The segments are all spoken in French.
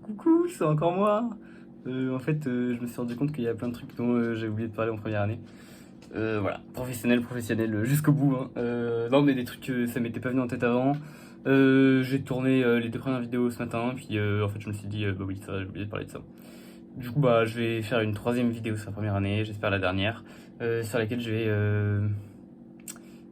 Coucou, c'est encore moi. Je me suis rendu compte qu'il y a plein de trucs dont j'ai oublié de parler en première année. Voilà, professionnel jusqu'au bout, hein. Non, mais des trucs, ça m'était pas venu en tête avant. J'ai tourné les 2 premières vidéos ce matin, puis en fait, je me suis dit, bah oui, c'est vrai, j'ai oublié de parler de ça. Du coup, bah, je vais faire une 3e vidéo sur la première année, j'espère la dernière, sur laquelle je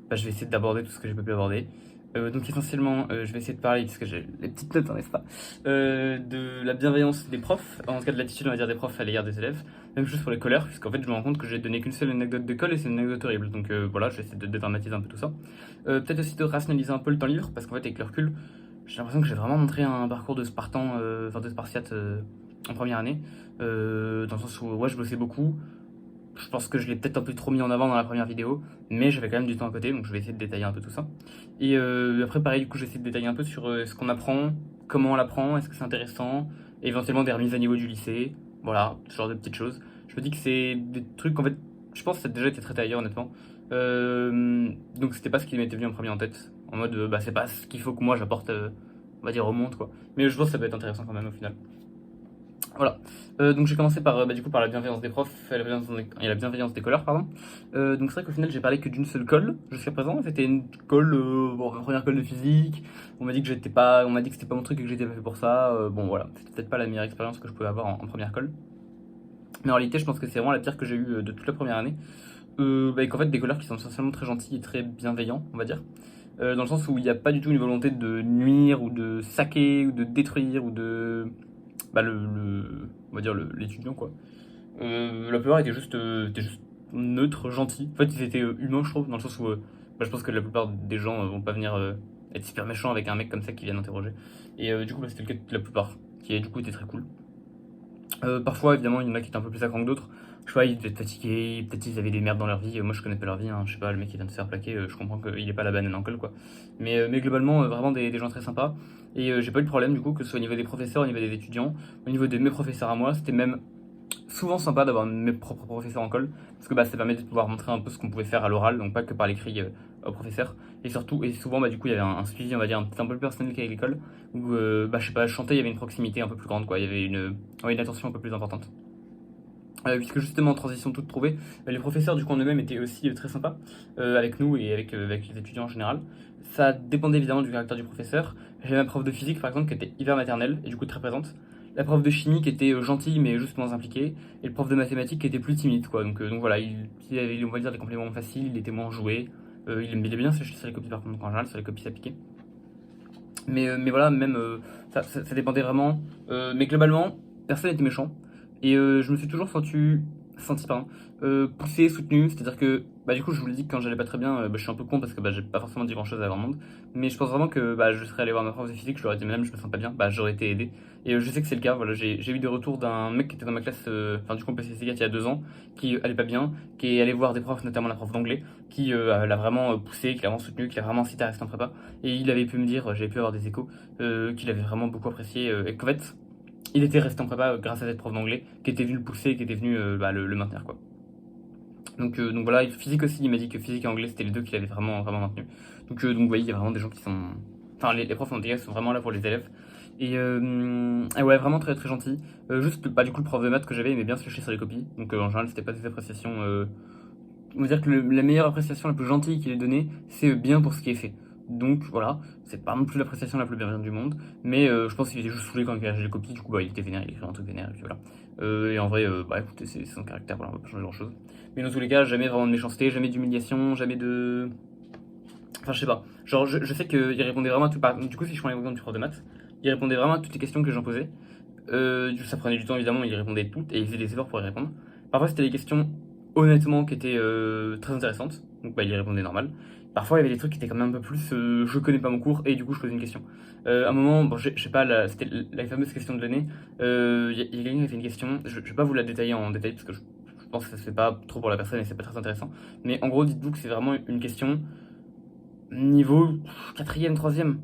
vais essayer d'aborder tout ce que j'ai pas pu aborder. Donc essentiellement, je vais essayer de parler, puisque j'ai les petites notes, hein, n'est-ce pas, de la bienveillance des profs, en tout cas de l'attitude, on va dire, des profs à l'égard des élèves. Même chose pour les colleurs, puisqu'en fait, je me rends compte que j'ai donné qu'une seule anecdote d'école et c'est une anecdote horrible. Donc voilà, je vais essayer de dédramatiser un peu tout ça. Peut-être aussi de rationaliser un peu le temps libre, parce qu'en fait, avec le recul, j'ai l'impression que j'ai vraiment montré un parcours de Spartan, enfin de Spartiate en première année, dans le sens où ouais, je bossais beaucoup. Je pense que je l'ai peut-être un peu trop mis en avant dans la première vidéo, mais j'avais quand même du temps à côté, donc je vais essayer de détailler un peu tout ça. Et après, pareil, du coup, je vais essayer de détailler un peu sur ce qu'on apprend, comment on l'apprend, est-ce que c'est intéressant, et éventuellement des remises à niveau du lycée, voilà, ce genre de petites choses. Je me dis que c'est des trucs, en fait, je pense que ça a déjà été traité ailleurs, honnêtement. Donc c'était pas ce qui m'était venu en premier en tête, en mode, bah c'est pas ce qu'il faut que moi j'apporte, on va dire, au monde, quoi. Mais je pense que ça peut être intéressant quand même au final. Voilà. Donc j'ai commencé par, du coup, par la bienveillance des profs et la bienveillance des colleurs, pardon. Donc c'est vrai qu'au final j'ai parlé que d'une seule colle jusqu'à présent. C'était une colle, bon, ma première colle de physique. On m'a dit que on m'a dit que c'était pas mon truc et que j'étais pas fait pour ça. Bon voilà, c'était peut-être pas la meilleure expérience que je pouvais avoir en première colle. Mais en réalité, je pense que c'est vraiment la pire que j'ai eue de toute la première année. Et qu'en fait des colleurs qui sont essentiellement très gentils et très bienveillants, on va dire. Dans le sens où il n'y a pas du tout une volonté de nuire ou de saquer ou de détruire ou de bah, on va dire l'étudiant quoi. La plupart étaient juste neutres, gentils. En fait, ils étaient humains, je trouve, dans le sens où bah, je pense que la plupart des gens vont pas venir être super méchants avec un mec comme ça qui vient d'interroger. Et du coup, bah, c'était le cas de la plupart, qui du coup était très cool. Parfois, évidemment, il y en a qui étaient un peu plus à cran que d'autres. Je sais pas, ils devaient être fatigués, peut-être ils avaient des merdes dans leur vie. Moi, je connais pas leur vie, hein. Je sais pas, le mec qui vient de se faire plaquer, je comprends qu'il est pas la banane en colle, quoi. Mais globalement, vraiment des gens très sympas. Et j'ai pas eu de problème, du coup, que ce soit au niveau des professeurs, au niveau des étudiants, au niveau de mes professeurs à moi. C'était même souvent sympa d'avoir mes propres professeurs en colle, parce que bah, ça permettait de pouvoir montrer un peu ce qu'on pouvait faire à l'oral, donc pas que par l'écrit au professeur. Et surtout, et souvent, bah, du coup, il y avait un suivi, on va dire, un peu plus personnel qu'avec l'école, où, bah, je sais pas, chanter, il y avait une proximité un peu plus grande, quoi. Il y avait ouais, une attention un peu plus importante. Puisque justement en transition toute trouvée, les professeurs du coup en eux-mêmes étaient aussi très sympas avec nous et avec les étudiants en général. Ça dépendait évidemment du caractère du professeur. J'avais ma prof de physique par exemple qui était hyper maternelle et du coup très présente. La prof de chimie qui était gentille mais juste moins impliquée. Et le prof de mathématiques qui était plus timide quoi. Donc voilà, il avait on va dire des compléments faciles, il était moins joué. Il aimait bien se sur les copies par contre en général, sur les copies ça piquait. Mais voilà, même ça dépendait vraiment. Mais globalement, personne n'était méchant. Et je me suis toujours senti pardon, poussé, soutenu. C'est-à-dire que, bah, du coup, je vous le dis que quand j'allais pas très bien, bah, je suis un peu con parce que bah, j'ai pas forcément dit grand-chose à grand monde. Mais je pense vraiment que bah, je serais allé voir ma prof de physique, je leur aurais dit, madame, je me sens pas bien, bah, j'aurais été aidé. Et je sais que c'est le cas. Voilà, j'ai eu des retours d'un mec qui était dans ma classe, enfin, du coup, PCC4 il y a 2 ans, qui allait pas bien, qui est allé voir des profs, notamment la prof d'anglais, qui l'a vraiment poussé, qui l'a vraiment soutenu, qui l'a vraiment incité à rester en prépa. Et il avait pu me dire, j'avais pu avoir des échos, qu'il avait vraiment beaucoup apprécié et qu'en fait, il était resté en prépa grâce à cette prof d'anglais qui était venu le pousser, qui était venu bah, le maintenir quoi. Donc voilà, physique aussi, il m'a dit que physique et anglais c'était les deux qu'il avait vraiment maintenu. Donc vous voyez, il y a vraiment des gens qui sont. Enfin, les profs en dégâts sont vraiment là pour les élèves. Et ouais, vraiment très très gentil. Juste, bah, du coup, le prof de maths que j'avais aimait bien se lâcher sur les copies. Donc en général, c'était pas des appréciations. On va dire que la meilleure appréciation, la plus gentille qu'il ait donnée, c'est bien pour ce qui est fait. Donc voilà, c'est pas non plus l'appréciation la plus bienveillante du monde, mais je pense qu'il était juste saoulé quand il a lâché les copies, du coup bah, il était vénère, il écrivait un truc vénère, et puis voilà. Et en vrai, bah écoutez, c'est son caractère, voilà, on va pas changer grand chose. Mais dans tous les cas, jamais vraiment de méchanceté, jamais d'humiliation, jamais de. Enfin, je sais pas. Genre, je sais qu'il répondait vraiment à tout. Du coup, si je prends l'exemple du prof de maths, il répondait vraiment à toutes les questions que j'en posais. Ça prenait du temps évidemment, il répondait toutes et il faisait des efforts pour y répondre. Parfois c'était des questions honnêtement qui étaient très intéressantes, donc bah, il y répondait normal. Parfois il y avait des trucs qui étaient quand même un peu plus je connais pas mon cours et du coup je pose une question. À un moment, bon, je sais pas, c'était la fameuse question de l'année. Il y a quelqu'un qui a fait une question, je vais pas vous la détailler en détail parce que je pense que ça se fait pas trop pour la personne et c'est pas très intéressant. Mais en gros, dites-vous que c'est vraiment une question niveau quatrième, troisième.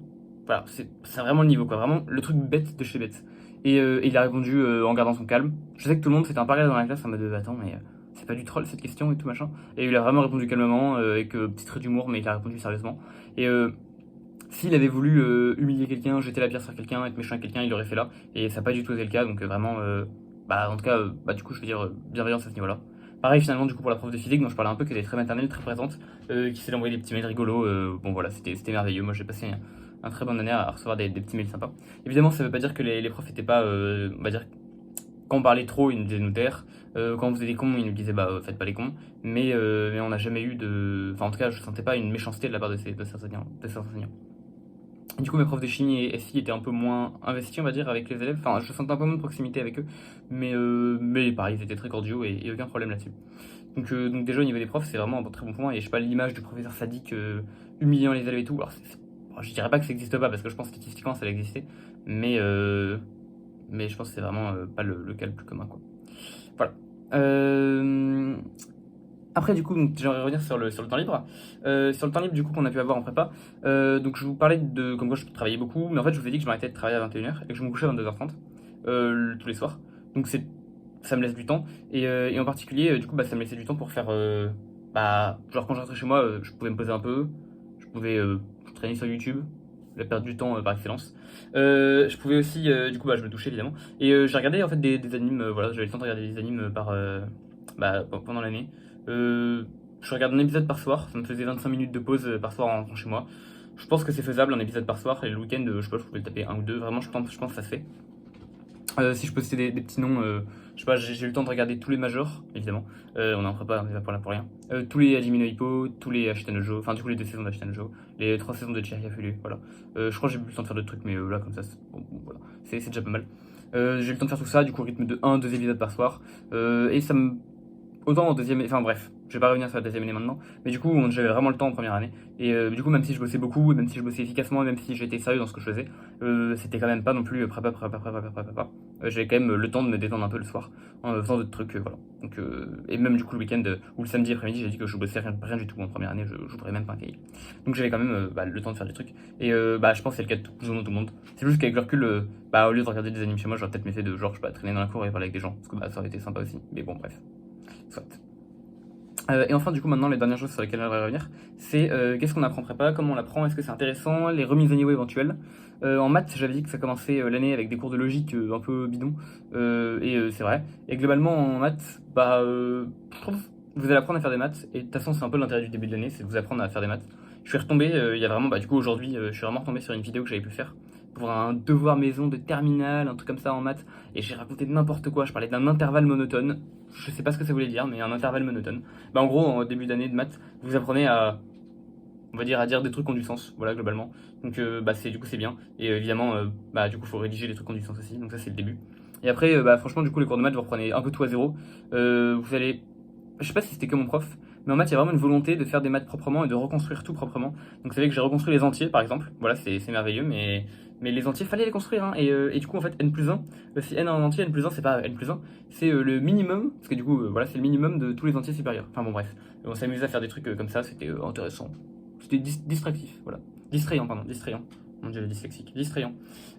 Voilà, c'est vraiment le niveau, quoi. Vraiment le truc bête de chez bête. Et il a répondu en gardant son calme. Je sais que tout le monde s'était un peu regardé dans la classe en mode attends, mais c'est pas du troll cette question et tout machin. Et il a vraiment répondu calmement, avec petit trait d'humour, mais il a répondu sérieusement. Et S'il avait voulu humilier quelqu'un, jeter la pierre sur quelqu'un, être méchant avec quelqu'un, il l'aurait fait là. Et ça n'a pas du tout été le cas, donc vraiment, bah en tout cas, bah du coup, je veux dire, bienveillance à ce niveau-là. Pareil finalement du coup pour la prof de physique dont je parlais un peu, qui était très maternelle, très présente, qui s'est envoyé des petits mails rigolos, bon voilà, c'était merveilleux, moi j'ai passé un très bonne année à recevoir des petits mails sympas. Évidemment ça veut pas dire que les profs étaient pas, on va dire, quand on parlait trop ils nous disaient nous taire, quand on faisait des cons ils nous disaient bah faites pas les cons, mais on n'a jamais eu de, enfin en tout cas je sentais pas une méchanceté de la part de ces enseignants, Du coup, mes profs de chimie et SI étaient un peu moins investis, on va dire, avec les élèves. Enfin, je sentais un peu moins de proximité avec eux. Mais pareil, ils étaient très cordiaux et aucun problème là-dessus. Donc déjà, au niveau des profs, c'est vraiment un très bon point. Et je sais pas, l'image du professeur sadique humiliant les élèves et tout. Alors, bon, je dirais pas que ça n'existe pas, parce que je pense que statistiquement, ça existait. Mais, euh, mais je pense que c'est vraiment pas le cas le plus commun, quoi. Voilà. Après, du coup, donc, j'aimerais revenir sur le temps libre. Sur le temps libre, du coup, qu'on a pu avoir en prépa. Donc, je vous parlais de comme quoi je travaillais beaucoup, mais en fait, je vous ai dit que je m'arrêtais de travailler à 21h et que je me couchais à 22h30 tous les soirs. Donc, ça me laisse du temps. Et en particulier, du coup, bah, ça me laissait du temps pour faire. Bah, genre, quand je rentrais chez moi, je pouvais me poser un peu. Je pouvais traîner sur YouTube, la perte du temps par excellence. Je pouvais aussi, du coup, bah, je me touchais évidemment. Et j'ai regardé en fait des animes, voilà, j'avais le temps de regarder des animes pendant l'année. Euh, je regarde un épisode par soir, ça me faisait 25 minutes de pause par soir en rentrant chez moi. Je pense que c'est faisable un épisode par soir et le week-end, je sais pas, je pouvais le taper un ou deux. Vraiment, je pense que ça se fait. Si je peux citer des petits noms, je sais pas, j'ai eu le temps de regarder tous les majors, évidemment. On est en prépa, on n'est pas pour là pour rien. Tous les Hajime no Ippo, tous les Ashita no Joe, enfin du coup les deux saisons d'Ashita no Joe, les trois saisons de Cherry Fulu, voilà. Je crois que j'ai eu le temps de faire d'autres trucs, mais là comme ça, voilà, c'est déjà pas mal. J'ai eu le temps de faire tout ça, du coup rythme de 1-2 épisodes par soir. Et ça me autant en deuxième, enfin bref, je vais pas revenir sur la deuxième année maintenant, mais du coup j'avais vraiment le temps en première année, et du coup même si je bossais beaucoup, même si je bossais efficacement, même si j'étais sérieux dans ce que je faisais, c'était quand même pas non plus prépa. J'avais quand même le temps de me détendre un peu le soir, en faisant d'autres trucs, voilà. Et même du coup le week-end, ou le samedi après-midi, j'ai dit que je bossais rien du tout en première année, je n'ouvrais même pas un cahier. Donc j'avais quand même le temps de faire des trucs, et je pense que c'est le cas de plus ou moins tout le monde. C'est juste qu'avec le recul, au lieu de regarder des animes chez moi, j'aurais peut-être fait de genre, je sais pas, traîner dans la cour et parler avec des gens, parce que ça aurait été sympa aussi, mais bon bref. Soit. Et enfin, du coup, maintenant, les dernières choses sur lesquelles j'aimerais revenir, c'est qu'est-ce qu'on apprend en prépa, comment on l'apprend, est-ce que c'est intéressant, les remises à niveau éventuelles. En maths, j'avais dit que ça commençait l'année avec des cours de logique un peu bidons, c'est vrai. Et globalement, en maths, je trouve que vous allez apprendre à faire des maths, et de toute façon, c'est un peu l'intérêt du début de l'année, c'est de vous apprendre à faire des maths. Je suis retombé, il y a vraiment, du coup, aujourd'hui, je suis vraiment retombé sur une vidéo que j'avais pu faire pour un devoir maison de terminale, un truc comme ça en maths, et j'ai raconté n'importe quoi, je parlais d'un intervalle monotone, je sais pas ce que ça voulait dire, mais un intervalle monotone. En gros, en début d'année de maths, vous apprenez à, on va dire, à dire des trucs qui ont du sens, voilà, globalement. Du coup, c'est bien. Et évidemment, du coup, faut rédiger des trucs qui ont du sens aussi, donc ça, c'est le début. Et après, franchement, du coup, les cours de maths, vous reprenez un peu tout à zéro. Vous allez, je sais pas si c'était que mon prof, mais en maths, il y a vraiment une volonté de faire des maths proprement et de reconstruire tout proprement. Donc, c'est vrai que j'ai reconstruit les entiers, par exemple. Voilà, c'est merveilleux, mais les entiers, fallait les construire, hein. Et du coup, en fait, n plus 1, si n en entier, n plus 1, c'est pas n plus 1, c'est le minimum, parce que du coup, voilà, c'est le minimum de tous les entiers supérieurs. Enfin bon, bref. On s'amusait à faire des trucs comme ça, c'était intéressant. C'était distractif, voilà. Distrayant, pardon, distrayant. Mon dieu, le dyslexique. Distrayant.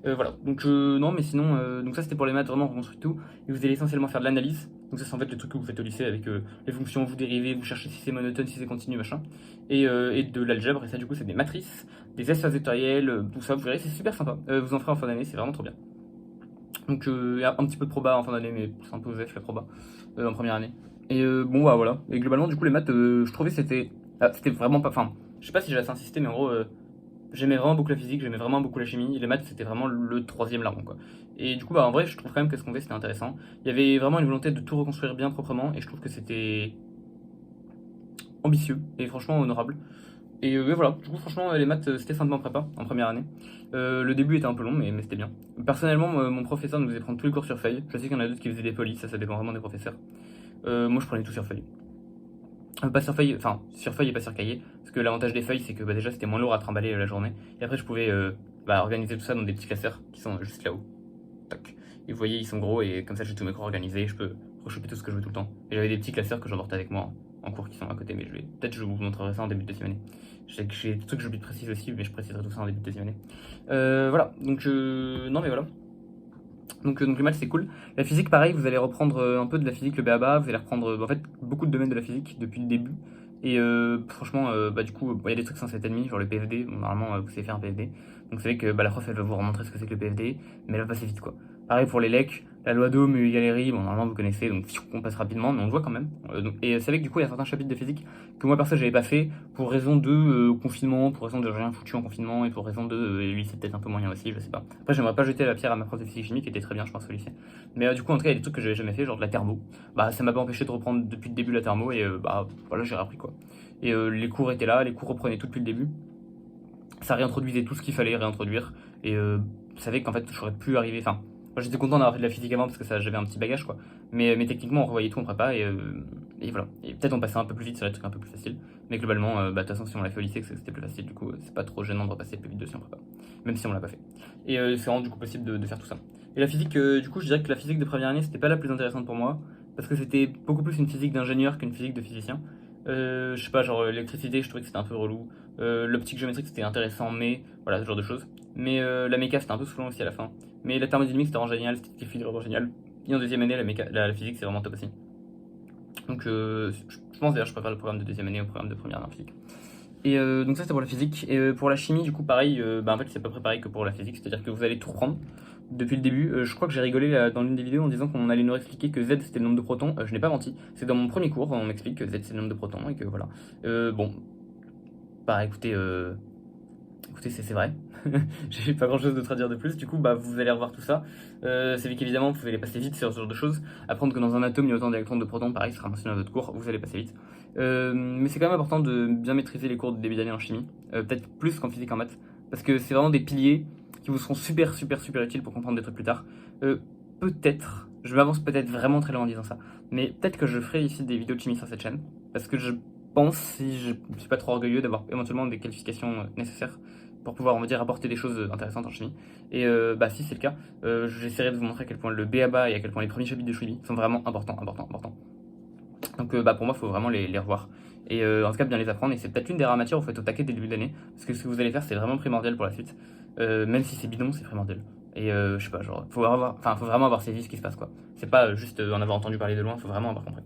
Voilà. Non, mais sinon, donc ça c'était pour les maths, vraiment, on reconstruit tout. Et vous allez essentiellement faire de l'analyse. Donc ça, c'est en fait le truc que vous faites au lycée avec les fonctions, vous dérivez, vous cherchez si c'est monotone, si c'est continu, machin. Et de l'algèbre, et ça, du coup, c'est des matrices, des espaces vectoriels, tout ça, vous verrez, c'est super sympa. Vous en ferez en fin d'année, c'est vraiment trop bien. Donc, il y a un petit peu de proba en fin d'année, mais c'est un peu OSEF la proba en première année. Et voilà. Et globalement, du coup, les maths, je trouvais c'était vraiment pas. Enfin, je sais pas si j'ai assez insisté, mais en gros, j'aimais vraiment beaucoup la physique, j'aimais vraiment beaucoup la chimie. Les maths, c'était vraiment le troisième larron, quoi. Et du coup, en vrai, je trouve quand même que ce qu'on faisait, c'était intéressant. Il y avait vraiment une volonté de tout reconstruire bien proprement, et je trouve que c'était ambitieux et franchement honorable. Et voilà, du coup, franchement, les maths, c'était sympa en prépa, en première année. Le début était un peu long, mais c'était bien. Personnellement, mon professeur nous faisait prendre tous les cours sur feuille. Je sais qu'il y en a d'autres qui faisaient des polis, ça dépend vraiment des professeurs. Moi, je prenais tout sur feuille. Pas sur feuille, enfin, sur feuille et pas sur cahier. Parce que l'avantage des feuilles, c'est que déjà, c'était moins lourd à trimballer la journée. Et après, je pouvais organiser tout ça dans des petits classeurs qui sont juste là-haut. Tac. Et vous voyez, ils sont gros, et comme ça, j'ai tous mes cours organisés, je peux rechoper tout ce que je veux tout le temps. Et j'avais des petits classeurs que j'emportais avec moi en cours qui sont à côté, mais peut-être je vous montrerai ça en début de deuxième année. Je sais que j'ai des trucs que j'oublie de préciser aussi, mais je préciserai tout ça en début de deuxième année. Voilà, non mais voilà. Donc les maths c'est cool. La physique pareil, vous allez reprendre un peu de la physique, le BABA, vous allez reprendre en fait beaucoup de domaines de la physique depuis le début. Et franchement, bah, du coup, il y a des trucs censés être admis, genre le PFD. Bon, normalement, vous savez faire un PFD. Donc, vous savez que bah, la prof, elle va vous remontrer ce que c'est que le PFD, mais elle va passer vite, quoi. Pareil pour les LEC, la loi d'Ohm, Galerie, bon, normalement, vous connaissez, donc on passe rapidement, mais on le voit quand même. Et c'est vrai que du coup, il y a certains chapitres de physique que moi, perso, j'avais pas fait pour raison de confinement, pour raison de rien foutu en confinement, et pour raison de. Et lui, c'est peut-être un peu moyen aussi, je sais pas. Après, j'aimerais pas jeter la pierre à ma prof de physique chimie qui était très bien, je pense, au lycée. Mais du coup, en tout cas, il y a des trucs que j'avais jamais fait, genre de la thermo. Bah, ça m'a pas empêché de reprendre depuis le début la thermo, et bah, voilà, j'ai appris quoi. Et les cours étaient là, les cours reprenaient tout depuis le début. Ça réintroduisait tout ce qu'il fallait réintroduire. Et je savais qu'en fait, j'aurais pu arriver. Enfin, moi j'étais content d'avoir fait de la physique avant parce que j'avais un petit bagage quoi. Mais techniquement, on revoyait tout en prépa et voilà. Et peut-être on passait un peu plus vite sur les trucs un peu plus faciles. Mais globalement, bah, de toute façon, si on l'a fait au lycée, c'était plus facile. Du coup, c'est pas trop gênant de repasser plus vite dessus en prépa. Même si on l'a pas fait. Et c'est vraiment du coup possible de faire tout ça. Et la physique, du coup, je dirais que la physique de première année, c'était pas la plus intéressante pour moi. Parce que c'était beaucoup plus une physique d'ingénieur qu'une physique de physicien. Je sais pas, genre l'électricité, je trouvais que c'était un peu relou. L'optique géométrique, c'était intéressant, mais voilà, ce genre de choses. Mais la méca, c'était un peu saoulant aussi à la fin. Mais la thermodynamique, c'était vraiment génial, c'était vraiment génial. Et en deuxième année, la physique, c'est vraiment top aussi. Donc je pense d'ailleurs, je préfère le programme de deuxième année au programme de première année en physique. Et donc ça, c'était pour la physique. Et pour la chimie, du coup, pareil, bah, en fait, c'est à peu près pareil que pour la physique, c'est-à-dire que vous allez tout reprendre depuis le début. Je crois que j'ai rigolé dans l'une des vidéos en disant qu'on allait nous expliquer que Z c'était le nombre de protons. Je n'ai pas menti. C'est dans mon premier cours, on m'explique que Z c'est le nombre de protons et que voilà. Bon, bah écoutez, écoutez, c'est vrai. J'ai pas grand chose d'autre à dire de plus. Du coup, bah, vous allez revoir tout ça. C'est vrai qu'évidemment, vous pouvez les passer vite sur ce genre de choses. Apprendre que dans un atome, il y a autant d'électrons de protons, pareil, ce sera mentionné dans votre cours. Vous allez passer vite. Mais c'est quand même important de bien maîtriser les cours de début d'année en chimie. Peut-être plus qu'en physique en maths. Parce que c'est vraiment des piliers qui vous seront super, super, super utiles pour comprendre des trucs plus tard. Peut-être, je m'avance peut-être vraiment très loin en disant ça. Mais peut-être que je ferai ici des vidéos de chimie sur cette chaîne. Parce que je pense, si je suis pas trop orgueilleux, d'avoir éventuellement des qualifications nécessaires pour pouvoir, on va dire, apporter des choses intéressantes en chimie. Et bah, si c'est le cas, j'essaierai de vous montrer à quel point le BABA et à quel point les premiers chapitres de chimie sont vraiment importants. Donc bah, pour moi, il faut vraiment les revoir. Et en tout cas, bien les apprendre. Et c'est peut-être l'une des rares matières où il faut être au taquet dès le début d'année. Parce que ce que vous allez faire, c'est vraiment primordial pour la suite. Même si c'est bidon, c'est primordial. Et je sais pas, genre, faut vraiment avoir saisi ce qui se passe, quoi. C'est pas juste en avoir entendu parler de loin, faut vraiment avoir compris.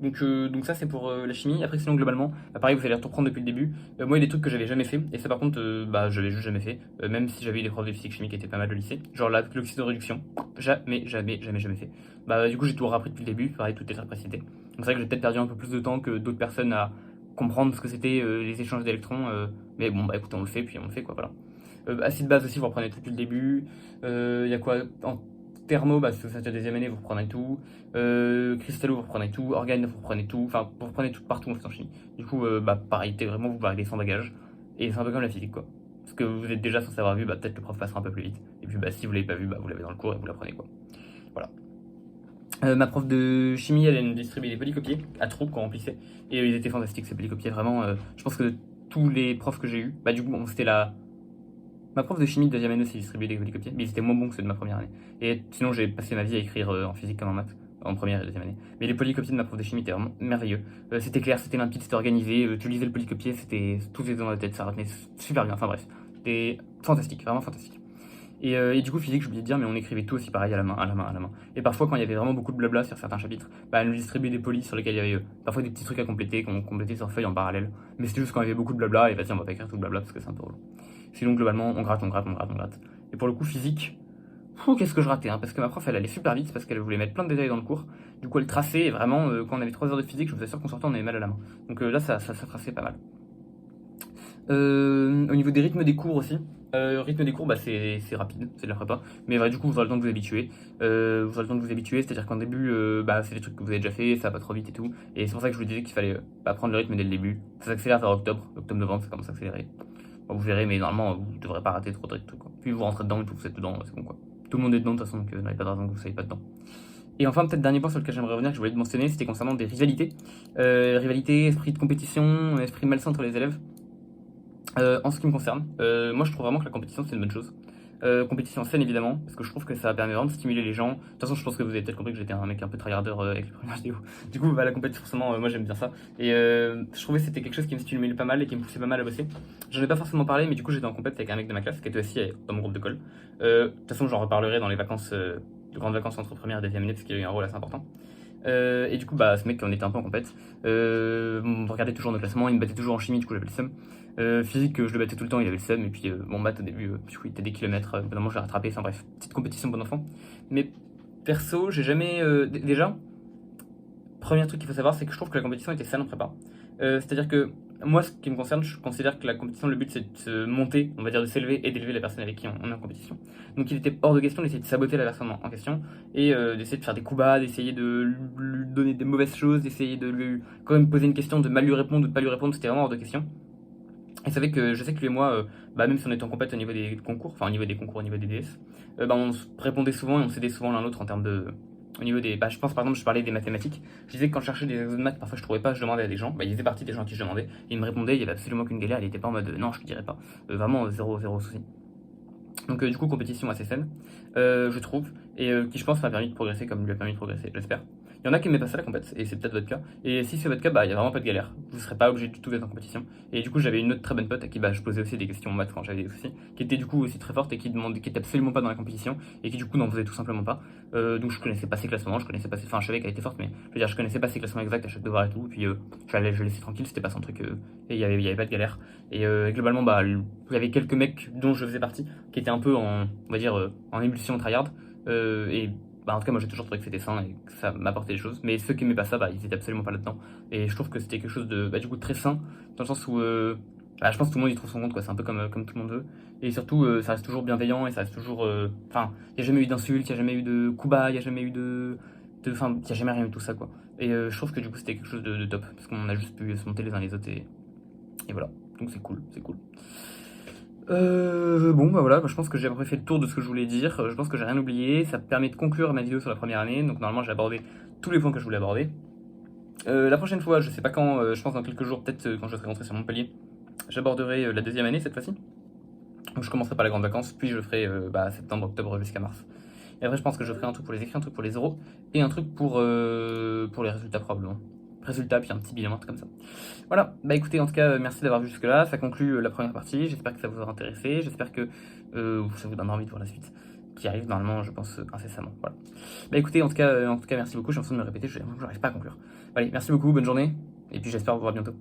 Donc ça c'est pour la chimie. Après sinon globalement, bah, pareil vous allez reprendre depuis le début. Moi il y a des trucs que j'avais jamais fait et ça par contre bah je l'avais juste jamais fait. Même si j'avais eu des profs de physique chimie qui étaient pas mal au lycée. Genre l'oxydoréduction, jamais fait. Bah du coup j'ai tout appris depuis le début, pareil tout est précité. Donc c'est vrai que j'ai peut-être perdu un peu plus de temps que d'autres personnes à comprendre ce que c'était les échanges d'électrons. Mais bon bah écoutez on le fait puis on le fait quoi voilà. Acide base aussi vous reprenez tout depuis le début. Il y a quoi en thermo, bah, si vous faites la deuxième année, vous reprenez tout. Cristallo, vous reprenez tout. Organe, vous reprenez tout. Enfin, vous reprenez tout partout en fait en chimie. Du coup, bah, pareil, vraiment, vous arrivez sans bagage. Et c'est un peu comme la physique, quoi. Parce que vous êtes déjà censé avoir vu, bah, peut-être le prof passera un peu plus vite. Et puis, bah, si vous l'avez pas vu, bah, vous l'avez dans le cours et vous l'apprenez, quoi. Voilà. Ma prof de chimie, elle nous distribuait des polycopiers à trous qu'on remplissait. Et ils étaient fantastiques, ces polycopiers. Vraiment, je pense que de tous les profs que j'ai eu, bah, du coup, bon, c'était la. Ma prof de chimie de deuxième année s'est distribué des polycopiers, mais ils étaient moins bons que ceux de ma première année. Et sinon, j'ai passé ma vie à écrire en physique comme en maths, en première et deuxième année. Mais les polycopiers de ma prof de chimie étaient vraiment merveilleux. C'était clair, c'était limpide, c'était organisé. Tu lisais le polycopier, c'était tout était dans la tête, ça retenait super bien. Enfin bref, c'était fantastique, vraiment fantastique. Et du coup, physique, j'ai oublié de dire, mais on écrivait tout aussi pareil à la main. Et parfois, quand il y avait vraiment beaucoup de blabla sur certains chapitres, bah, elle nous distribuait des polis sur lesquels il y avait parfois des petits trucs à compléter, qu'on complétait sur feuille en parallèle. Mais c'était juste quand il y avait beaucoup de blabla, et vas-y, on va pas écrire tout le blabla parce que c'est un peu relou. Sinon, globalement, on gratte. Et pour le coup, physique, qu'est-ce que je ratais, hein, parce que ma prof, elle allait super vite, parce qu'elle voulait mettre plein de détails dans le cours. Du coup, elle traçait, et vraiment, quand on avait 3 heures de physique, je vous assure qu'on sortait, on avait mal à la main. Donc là, ça traçait pas mal. Au niveau des rythmes des cours aussi, rythme des cours, bah, c'est rapide, c'est de la prépa. Mais du coup, vous aurez le temps de vous habituer. C'est-à-dire qu'en début, bah, c'est des trucs que vous avez déjà fait, ça va pas trop vite et tout. Et c'est pour ça que je vous disais qu'il fallait prendre le rythme dès le début. Ça s'accélère vers octobre-novembre, ça commence à s'accélérer. Bon, vous verrez, mais normalement, vous devrez pas rater trop de trucs, quoi. Puis vous rentrez dedans et tout, vous êtes dedans, c'est bon, quoi. Tout le monde est dedans, de toute façon, donc n'avez pas de raison que vous soyez pas dedans. Et enfin, peut-être dernier point sur lequel j'aimerais revenir, que je voulais te mentionner, c'était concernant des rivalités. Rivalité, esprit de compétition, esprit malsain entre les élèves. En ce qui me concerne, moi je trouve vraiment que la compétition c'est une bonne chose. Compétition saine évidemment, parce que je trouve que ça permet vraiment de stimuler les gens. De toute façon, je pense que vous avez peut-être compris que j'étais un mec un peu tryharder avec les premières vidéos. Du coup, bah, la compétition, forcément, moi j'aime bien ça. Et je trouvais que c'était quelque chose qui me stimulait pas mal et qui me poussait pas mal à bosser. J'en ai pas forcément parlé, mais du coup, j'étais en compétition avec un mec de ma classe qui était aussi dans mon groupe de colle. De toute façon, j'en reparlerai dans les vacances, de grandes vacances entre première et deuxième année, parce qu'il y a eu un rôle assez important. Et du coup, bah, ce mec, on était un peu en compète. On regardait toujours nos classements, il me battait toujours en chimie, du coup, j'avais le seum. Physique, je le battais tout le temps, il avait le seum. Et puis, bon, maths, au début, du coup, il était des kilomètres. Au bout d'un moment, je l'ai rattrapé. Enfin, bref, petite compétition bon enfant. Mais perso, j'ai jamais. Déjà, premier truc qu'il faut savoir, c'est que je trouve que la compétition était saine en prépa. C'est-à-dire que moi, ce qui me concerne, je considère que la compétition, le but c'est de se monter, on va dire de s'élever et d'élever la personne avec qui on est en compétition. Donc il était hors de question d'essayer de saboter la personne en question et d'essayer de faire des coups bas, d'essayer de lui donner des mauvaises choses, d'essayer de lui quand même poser une question, de mal lui répondre ou de pas lui répondre, c'était vraiment hors de question. Et c'est vrai que je sais que lui et moi, bah, même si on était en compète au niveau des concours, enfin au niveau des concours, au niveau des DS, bah, on se répondait souvent et on s'aidait souvent l'un l'autre en termes de. Au niveau des. Bah, je pense par exemple, je parlais des mathématiques. Je disais que quand je cherchais des exos de maths, parfois je trouvais pas, je demandais à des gens. Bah, il faisait partie des gens à qui je demandais. Et il me répondait, il y avait absolument aucune galère, il était pas en mode non, je te dirais pas. Vraiment, zéro souci. Donc du coup, compétition assez saine, je trouve, et qui je pense m'a permis de progresser comme lui a permis de progresser, j'espère. Il y en a qui aimaient pas ça la compète, et c'est peut-être votre cas. Et si c'est votre cas, bah il y a vraiment pas de galère. Vous serez pas obligé du tout d'être en compétition. Et du coup, j'avais une autre très bonne pote à qui bah, je posais aussi des questions en maths quand j'avais des soucis, qui était du coup aussi très forte et qui était absolument pas dans la compétition et qui du coup n'en faisait tout simplement pas. Donc je connaissais pas ses classements, je connaissais pas ses... Enfin, je savais qu'elle était forte, mais je veux dire, je connaissais pas ses classements exacts à chaque devoir et tout. Et puis je laissais tranquille, c'était pas son truc, et il y avait pas de galère. Et globalement, bah il y avait quelques mecs dont je faisais partie qui était un peu en, on va dire, en ébullition tryhard. Et bah, en tout cas, moi j'ai toujours trouvé que c'était sain et que ça m'apportait des choses. Mais ceux qui aimaient pas ça, bah, ils étaient absolument pas là-dedans. Et je trouve que c'était quelque chose de, bah, du coup, très sain, dans le sens où bah, je pense que tout le monde y trouve son compte, quoi. C'est un peu comme tout le monde veut. Et surtout, ça reste toujours bienveillant et ça reste toujours. Enfin, il n'y a jamais eu d'insultes, il n'y a jamais eu de coups bas, il n'y a jamais eu de. Enfin, il n'y a jamais rien eu de tout ça, quoi. Et je trouve que du coup, c'était quelque chose de top. Parce qu'on a juste pu se monter les uns les autres et voilà. Donc c'est cool, c'est cool. Bon, bah voilà, bah, je pense que j'ai à peu près fait le tour de ce que je voulais dire. Je pense que j'ai rien oublié. Ça permet de conclure ma vidéo sur la première année. Donc normalement, j'ai abordé tous les points que je voulais aborder. La prochaine fois, je sais pas quand, je pense dans quelques jours, peut-être quand je serai rentré sur Montpellier, j'aborderai la deuxième année cette fois-ci. Donc je commencerai par les grandes vacances, puis je ferai bah, septembre, octobre jusqu'à mars. Et après, je pense que je ferai un truc pour les écrits, un truc pour les euros, et un truc pour les résultats probablement. Résultats, puis un petit bilan, un truc comme ça. Voilà, bah écoutez, en tout cas, merci d'avoir vu jusque-là. Ça conclut la première partie. J'espère que ça vous aura intéressé. J'espère que ça vous donnera envie de voir la suite, qui arrive normalement, je pense, incessamment. Voilà. Bah écoutez, en tout cas, merci beaucoup. J'ai l'impression de me répéter, je n'arrive pas à conclure. Allez, merci beaucoup, bonne journée, et puis j'espère vous voir bientôt.